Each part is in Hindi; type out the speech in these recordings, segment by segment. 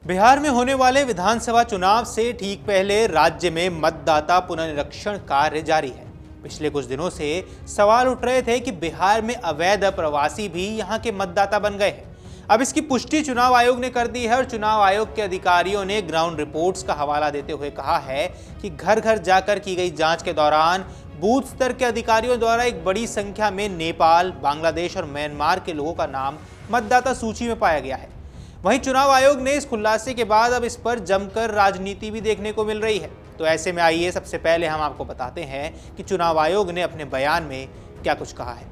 बिहार में होने वाले विधानसभा चुनाव से ठीक पहले राज्य में मतदाता पुनरीक्षण कार्य जारी है। पिछले कुछ दिनों से सवाल उठ रहे थे कि बिहार में अवैध प्रवासी भी यहां के मतदाता बन गए हैं। अब इसकी पुष्टि चुनाव आयोग ने कर दी है और चुनाव आयोग के अधिकारियों ने ग्राउंड रिपोर्ट्स का हवाला देते हुए कहा है कि घर घर जाकर की गई जांच के दौरान बूथ स्तर के अधिकारियों द्वारा एक बड़ी संख्या में नेपाल, बांग्लादेश और म्यांमार के लोगों का नाम मतदाता सूची में पाया गया है। वहीं चुनाव आयोग ने इस खुलासे के बाद अब इस पर जमकर राजनीति भी देखने को मिल रही है। तो ऐसे में आइए सबसे पहले हम आपको बताते हैं कि चुनाव आयोग ने अपने बयान में क्या कुछ कहा है।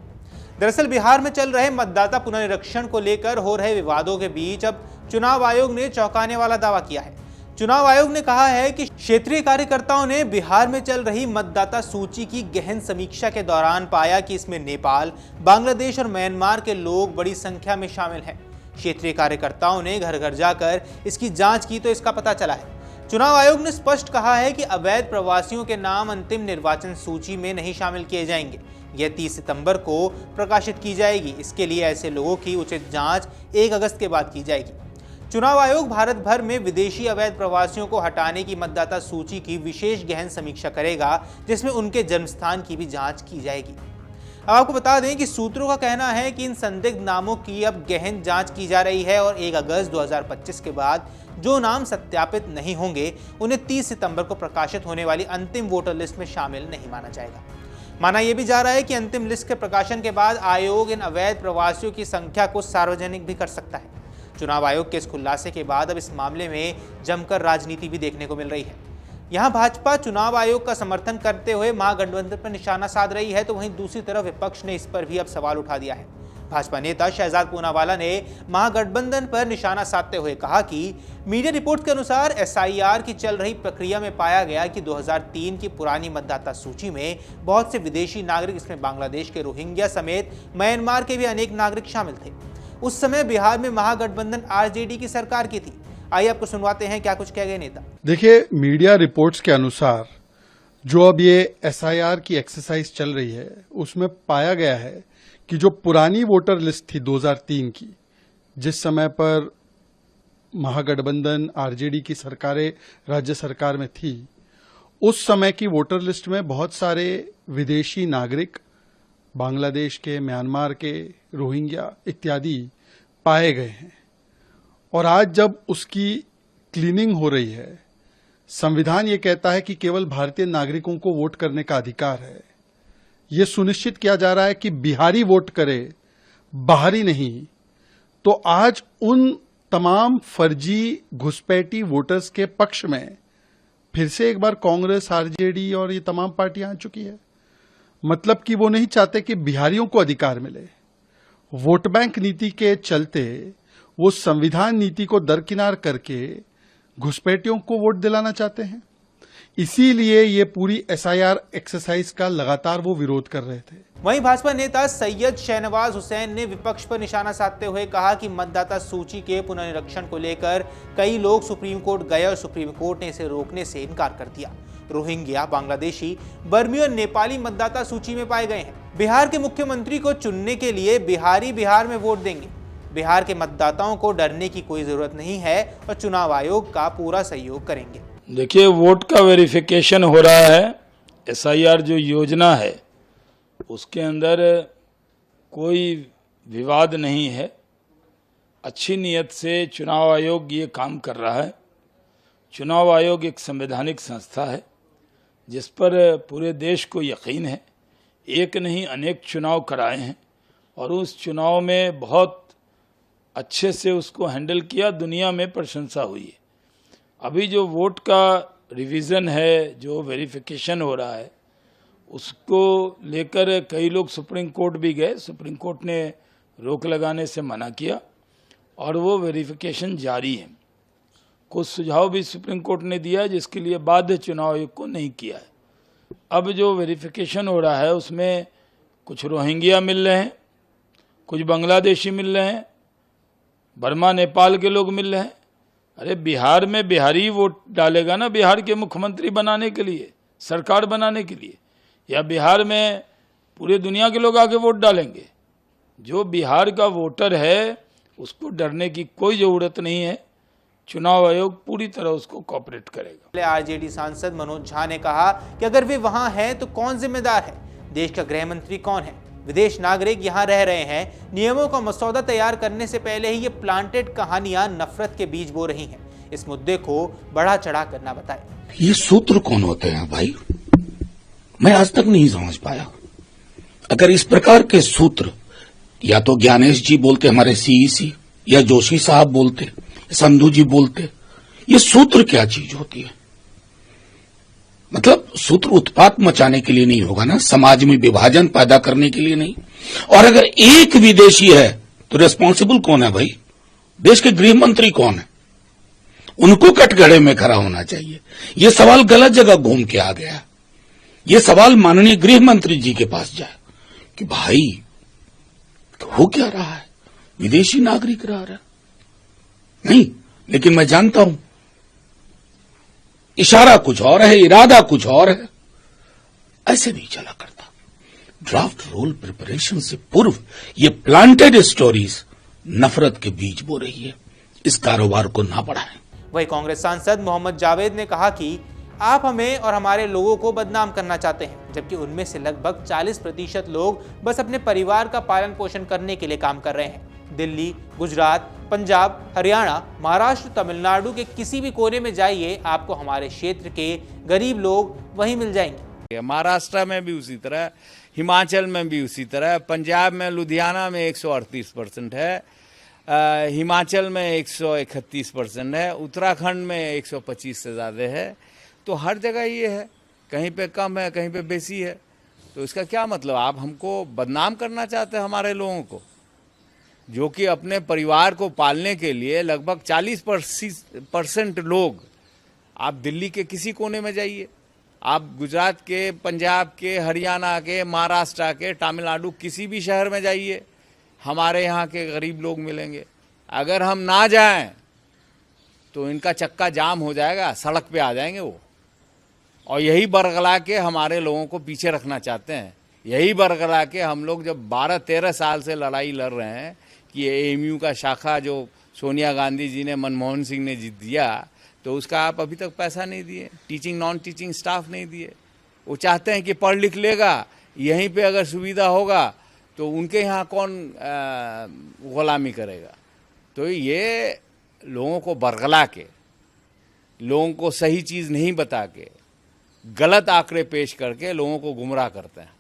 दरअसल बिहार में चल रहे मतदाता पुनरीक्षण को लेकर हो रहे विवादों के बीच अब चुनाव आयोग ने चौंकाने वाला दावा किया है। चुनाव आयोग ने कहा है कि क्षेत्रीय कार्यकर्ताओं ने बिहार में चल रही मतदाता सूची की गहन समीक्षा के दौरान पाया कि इसमें नेपाल, बांग्लादेश और म्यांमार के लोग बड़ी संख्या में शामिल हैं। क्षेत्रीय कार्यकर्ताओं ने घर घर जाकर इसकी जांच की तो इसका पता चला है। चुनाव आयोग ने स्पष्ट कहा है कि अवैध प्रवासियों के नाम अंतिम निर्वाचन सूची में नहीं शामिल किए जाएंगे। यह 30 सितंबर को प्रकाशित की जाएगी। इसके लिए ऐसे लोगों की उचित जांच 1 अगस्त के बाद की जाएगी। चुनाव आयोग भारत भर में विदेशी अवैध प्रवासियों को हटाने की मतदाता सूची की विशेष गहन समीक्षा करेगा, जिसमें उनके जन्मस्थान की भी जांच की जाएगी। अब आपको बता दें कि सूत्रों का कहना है कि इन संदिग्ध नामों की अब गहन जांच की जा रही है और 1 अगस्त 2025 के बाद जो नाम सत्यापित नहीं होंगे उन्हें 30 सितंबर को प्रकाशित होने वाली अंतिम वोटर लिस्ट में शामिल नहीं माना जाएगा। माना यह भी जा रहा है कि अंतिम लिस्ट के प्रकाशन के बाद आयोग इन अवैध प्रवासियों की संख्या को सार्वजनिक भी कर सकता है। चुनाव आयोग के इस खुलासे के बाद अब इस मामले में जमकर राजनीति भी देखने को मिल रही है। यहां भाजपा चुनाव आयोग का समर्थन करते हुए महागठबंधन पर निशाना साध रही है, तो वहीं दूसरी तरफ विपक्ष ने इस पर भी अब सवाल उठा दिया है। भाजपा नेता शहजाद पूनावाला ने महागठबंधन पर निशाना साधते हुए कहा कि मीडिया रिपोर्ट के अनुसार एसआईआर की चल रही प्रक्रिया में पाया गया कि 2003 की पुरानी मतदाता सूची में बहुत से विदेशी नागरिक, इसमें बांग्लादेश के रोहिंग्या समेत म्यांमार के भी अनेक नागरिक शामिल थे। उस समय बिहार में महागठबंधन आरजेडी की सरकार की थी। आइए आपको सुनवाते हैं क्या कुछ कह गए नेता। देखिए, मीडिया रिपोर्ट्स के अनुसार जो अब ये एसआईआर की एक्सरसाइज चल रही है उसमें पाया गया है कि जो पुरानी वोटर लिस्ट थी 2003 की, जिस समय पर महागठबंधन आरजेडी की सरकारें राज्य सरकार में थी, उस समय की वोटर लिस्ट में बहुत सारे विदेशी नागरिक, बांग्लादेश के, म्यांमार के, रोहिंग्या इत्यादि पाए गए हैं। और आज जब उसकी क्लीनिंग हो रही है, संविधान ये कहता है कि केवल भारतीय नागरिकों को वोट करने का अधिकार है। ये सुनिश्चित किया जा रहा है कि बिहारी वोट करे, बाहरी नहीं। तो आज उन तमाम फर्जी घुसपैठी वोटर्स के पक्ष में फिर से एक बार कांग्रेस, आरजेडी और ये तमाम पार्टियां आ चुकी है। मतलब कि वो नहीं चाहते कि बिहारियों को अधिकार मिले। वोट बैंक नीति के चलते वो संविधान नीति को दरकिनार करके घुसपैठियों को वोट दिलाना चाहते हैं। इसीलिए ये पूरी एसआईआर एक्सरसाइज का लगातार वो विरोध कर रहे थे। वहीं भाजपा नेता सैयद शहनवाज हुसैन ने विपक्ष पर निशाना साधते हुए कहा कि मतदाता सूची के पुनरीक्षण को लेकर कई लोग सुप्रीम कोर्ट गए और सुप्रीम कोर्ट ने इसे रोकने से इनकार कर दिया। रोहिंग्या, बांग्लादेशी, बर्मी और नेपाली मतदाता सूची में पाए गए हैं। बिहार के मुख्यमंत्री को चुनने के लिए बिहारी बिहार में वोट देंगे। बिहार के मतदाताओं को डरने की कोई जरूरत नहीं है और चुनाव आयोग का पूरा सहयोग करेंगे। देखिए, वोट का वेरिफिकेशन हो रहा है। एसआईआर जो योजना है उसके अंदर कोई विवाद नहीं है। अच्छी नीयत से चुनाव आयोग ये काम कर रहा है। चुनाव आयोग एक संवैधानिक संस्था है जिस पर पूरे देश को यकीन है। एक नहीं अनेक चुनाव कराए हैं और उस चुनाव में बहुत अच्छे से उसको हैंडल किया, दुनिया में प्रशंसा हुई है। अभी जो वोट का रिवीजन है, जो वेरिफिकेशन हो रहा है, उसको लेकर कई लोग सुप्रीम कोर्ट भी गए। सुप्रीम कोर्ट ने रोक लगाने से मना किया और वो वेरिफिकेशन जारी है। कुछ सुझाव भी सुप्रीम कोर्ट ने दिया है जिसके लिए बाध्य चुनाव आयोग को नहीं किया है। अब जो वेरिफिकेशन हो रहा है उसमें कुछ रोहिंग्या मिल रहे हैं, कुछ बांग्लादेशी मिल रहे हैं, बर्मा, नेपाल के लोग मिल रहे हैं। अरे बिहार में बिहारी वोट डालेगा ना बिहार के मुख्यमंत्री बनाने के लिए, सरकार बनाने के लिए, या बिहार में पूरे दुनिया के लोग आके वोट डालेंगे? जो बिहार का वोटर है उसको डरने की कोई ज़रूरत नहीं है। चुनाव आयोग पूरी तरह उसको कोऑपरेट करेगा। आरजेडी सांसद मनोज झा ने कहा कि अगर वे वहां हैं तो कौन जिम्मेदार है? देश का गृह मंत्री कौन है? विदेश नागरिक यहां रह रहे हैं। नियमों का मसौदा तैयार करने से पहले ही ये प्लांटेड कहानियां नफरत के बीज बो रही हैं। इस मुद्दे को बढ़ा चढ़ा कर ना बताएं। ये सूत्र कौन होते हैं भाई? मैं आज तक नहीं समझ पाया। अगर इस प्रकार के सूत्र या तो ज्ञानेश जी बोलते, हमारे सीईसी, या जोशी साहब बोलते, संधू जी बोलते, ये सूत्र क्या चीज होती है? मतलब सूत्र उत्पात मचाने के लिए नहीं होगा ना, समाज में विभाजन पैदा करने के लिए नहीं। और अगर एक विदेशी है तो रिस्पॉन्सिबल कौन है भाई? देश के गृह मंत्री कौन है? उनको कटघरे में खड़ा होना चाहिए। ये सवाल गलत जगह घूम के आ गया। ये सवाल माननीय गृह मंत्री जी के पास जाए कि भाई हो क्या रहा है, विदेशी नागरिक रह रहा नहीं, लेकिन मैं जानता हूं इशारा कुछ और है, इरादा कुछ और है। ऐसे नहीं चला करता। ड्राफ्ट रोल प्रिपरेशन से पूर्व ये प्लांटेड स्टोरीज नफरत के बीज बो रही है। इस कारोबार को ना बढ़ाएं। वहीं कांग्रेस सांसद मोहम्मद जावेद ने कहा कि आप हमें और हमारे लोगों को बदनाम करना चाहते हैं, जबकि उनमें से लगभग 40% लोग बस अपने परिवार का पालन पोषण करने के लिए काम कर रहे हैं। दिल्ली, गुजरात, पंजाब, हरियाणा, महाराष्ट्र, तमिलनाडु के किसी भी कोने में जाइए, आपको हमारे क्षेत्र के गरीब लोग वहीं मिल जाएंगे। महाराष्ट्र में भी उसी तरह, हिमाचल में भी उसी तरह, पंजाब में लुधियाना में 138% है, हिमाचल में 131% है, उत्तराखंड में 125 से ज़्यादा है। तो हर जगह ये है, कहीं पे कम है, कहीं पे बेसी है। तो इसका क्या मतलब? आप हमको बदनाम करना चाहते हैं हमारे लोगों को, जो कि अपने परिवार को पालने के लिए लगभग 40% लोग। आप दिल्ली के किसी कोने में जाइए, आप गुजरात के, पंजाब के, हरियाणा के, महाराष्ट्र के, तमिलनाडु किसी भी शहर में जाइए, हमारे यहाँ के गरीब लोग मिलेंगे। अगर हम ना जाएं तो इनका चक्का जाम हो जाएगा, सड़क पे आ जाएंगे वो। और यही बरगला के हमारे लोगों को पीछे रखना चाहते हैं। यही बरगला के हम लोग जब 12-13 साल से लड़ाई लड़ रहे हैं कि एएमयू का शाखा जो सोनिया गांधी जी ने, मनमोहन सिंह ने जीत दिया, तो उसका आप अभी तक पैसा नहीं दिए, टीचिंग नॉन टीचिंग स्टाफ नहीं दिए। वो चाहते हैं कि पढ़ लिख लेगा, यहीं पे अगर सुविधा होगा तो उनके यहाँ कौन गुलामी करेगा। तो ये लोगों को बरगला के, लोगों को सही चीज़ नहीं बता के, गलत आंकड़े पेश करके लोगों को गुमराह करते हैं।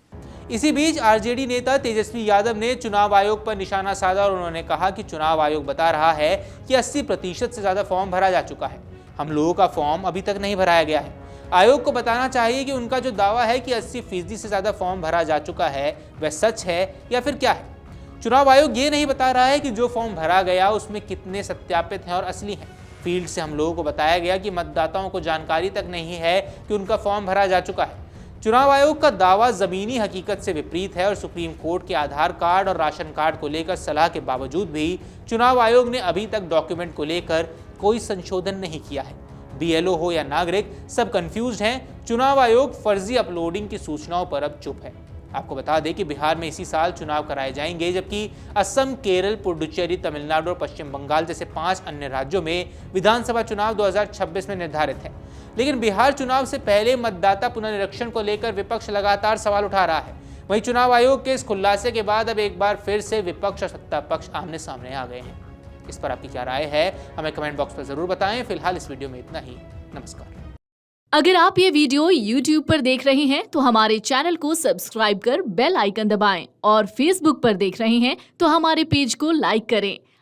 इसी बीच आरजेडी नेता तेजस्वी यादव ने चुनाव आयोग पर निशाना साधा और उन्होंने कहा कि चुनाव आयोग बता रहा है कि 80% से ज्यादा फॉर्म भरा जा चुका है। हम लोगों का फॉर्म अभी तक नहीं भराया गया है। आयोग को बताना चाहिए कि उनका जो दावा है कि 80% से ज्यादा फॉर्म भरा जा चुका है वह सच है या फिर क्या है। चुनाव आयोग ये नहीं बता रहा है कि जो फॉर्म भरा गया उसमें कितने सत्यापित हैं और असली हैं। फील्ड से हम लोगों को बताया गया कि मतदाताओं को जानकारी तक नहीं है कि उनका फॉर्म भरा जा चुका है। चुनाव आयोग का दावा जमीनी हकीकत से विपरीत है और सुप्रीम कोर्ट के आधार कार्ड और राशन कार्ड को लेकर सलाह के बावजूद भी चुनाव आयोग ने अभी तक डॉक्यूमेंट को लेकर कोई संशोधन नहीं किया है। बीएलओ हो या नागरिक, सब कंफ्यूज्ड हैं। चुनाव आयोग फर्जी अपलोडिंग की सूचनाओं पर अब चुप है। आपको बता दें कि बिहार में इसी साल चुनाव कराए जाएंगे, जबकि असम, केरल, पुडुचेरी, तमिलनाडु और पश्चिम बंगाल जैसे 5 अन्य राज्यों में विधानसभा चुनाव 2026 में निर्धारित है। लेकिन बिहार चुनाव से पहले मतदाता पुनरीक्षण को लेकर विपक्ष लगातार सवाल उठा रहा है। वहीं चुनाव आयोग के इस खुलासे के बाद अब एक बार फिर से विपक्ष और सत्ता पक्ष आमने सामने आ गए हैं। इस पर आपकी क्या राय है, हमें कमेंट बॉक्स पर जरूर बताएं। फिलहाल इस वीडियो में इतना ही। नमस्कार। अगर आप ये वीडियो YouTube पर देख रहे हैं तो हमारे चैनल को सब्सक्राइब कर बेल आइकन दबाएं और Facebook पर देख रहे हैं तो हमारे पेज को लाइक करें।